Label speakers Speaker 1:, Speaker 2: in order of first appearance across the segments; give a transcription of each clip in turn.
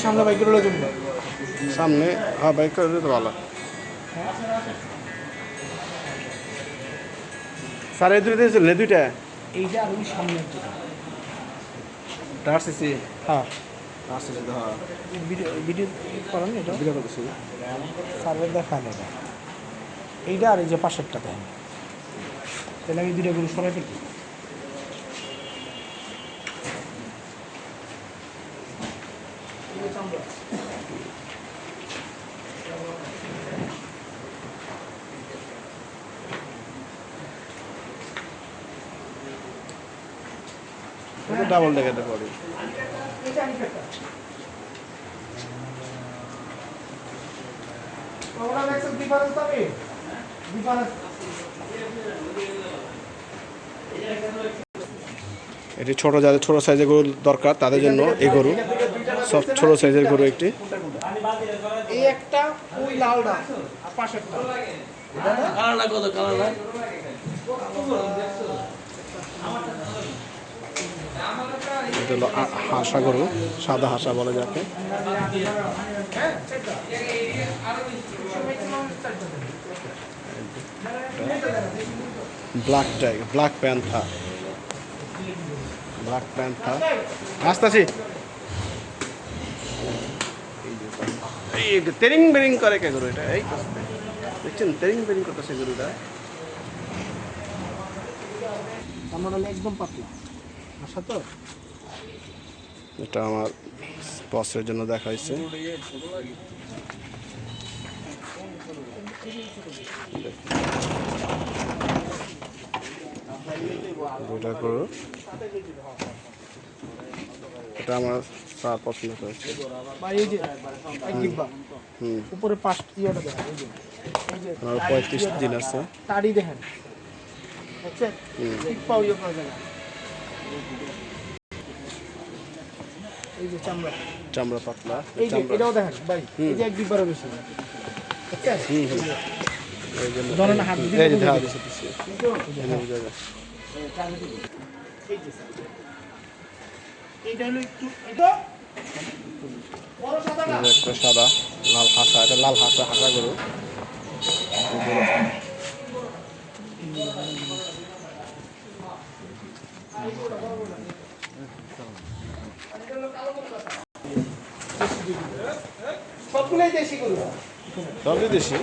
Speaker 1: সামনে বাইক করে জন্য
Speaker 2: সামনে হ্যাঁ বাইক করে তো ভালো স্যার এই দুইটা ছিল দুইটা
Speaker 1: এইটা আর ওই সামনে
Speaker 2: টার্সিসি
Speaker 1: হ্যাঁ
Speaker 2: টার্সিসি তো হ্যাঁ
Speaker 1: ভিডিও ভিডিও করেন এটা
Speaker 2: ভিডিও করতেছি
Speaker 1: সার্ভে দেখান এটা এইটা আর এই যে পাশেরটা দেখেন তাহলে আমি দুইটা গরু সরাই ফেলি
Speaker 2: ডাবল ডেকারটা পড়ি এটি ছোট যাদের ছোট সাইজের গরু দরকার তাদের জন্য এই গরু সব ছোট সাইজের গরু একটি
Speaker 1: এই একটা ওই লালটা আর পাশেরটা
Speaker 3: কালারটা কত কালারটা
Speaker 2: এটা হলো হাঁসা গরু সাদা হাঁসা বলে যাকে ব্ল্যাক টাইগার ব্ল্যাক প্যান্থার আসতেছি এই তেরিং বেরিং করে কে গরু এটা এই দেখছেন তেরিং বেরিং করতেছে গরুটা
Speaker 1: আমার হলে একদম পাতলা আশা তো
Speaker 2: এটা আমার বসের জন্য দেখা হয়েছে দুইটা গরু এটা আমার স্যার পছন্দ করেছে
Speaker 1: ভাই এই যে এক ডিব্বা উপরে পাঁচটি ইয়েটা দেখেন এই যে
Speaker 2: আমার 35 দিন আছে
Speaker 1: তাড়ি দেখেন দেখছেন ঠিক পাও ইয়ে করা যায় এই যে চামড়া
Speaker 2: চামড়া পাতলা
Speaker 1: এই যে এটাও দেখেন ভাই এই যে এক ডিব্বারও বেশি দেখছেন
Speaker 2: এই জন্য
Speaker 1: ধরেন হাত দিয়ে
Speaker 2: এই যে ধার দিছে
Speaker 1: এই যে স্যার এইটা হলো একটু এটা বড় সাদা না
Speaker 2: একটা সাদা লাল হাঁসা এটা লাল হাঁসা হাঁসা গরু
Speaker 1: সবগুলোই দেশি গরু
Speaker 2: সবই দেশি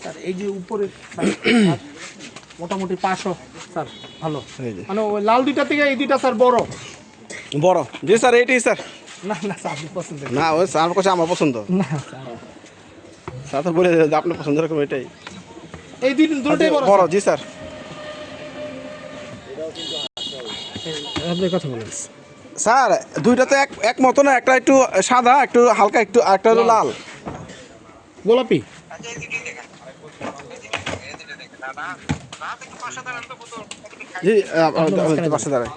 Speaker 1: স্যার এই যে উপরে মোটামুটি 500 স্যার ভালো মানে ওই লাল দুইটা থেকে এই দুইটা স্যার বড়
Speaker 2: বড় জি স্যার এইটাই স্যার
Speaker 1: না না স্যার আপনি পছন্দ
Speaker 2: না ওই আমার কাছে আমার পছন্দ
Speaker 1: না স্যার
Speaker 2: স্যার তো বলে যে আপনার পছন্দ এরকম এটাই
Speaker 1: এই দুটোই বড়
Speaker 2: বড় জি স্যার
Speaker 1: আপনি কথা বলেন
Speaker 2: স্যার দুইটা তো এক মতো না একটা একটু সাদা একটু হালকা একটু একটা হলো লাল
Speaker 1: গোলাপি
Speaker 2: জি পাশে দাঁড়ায়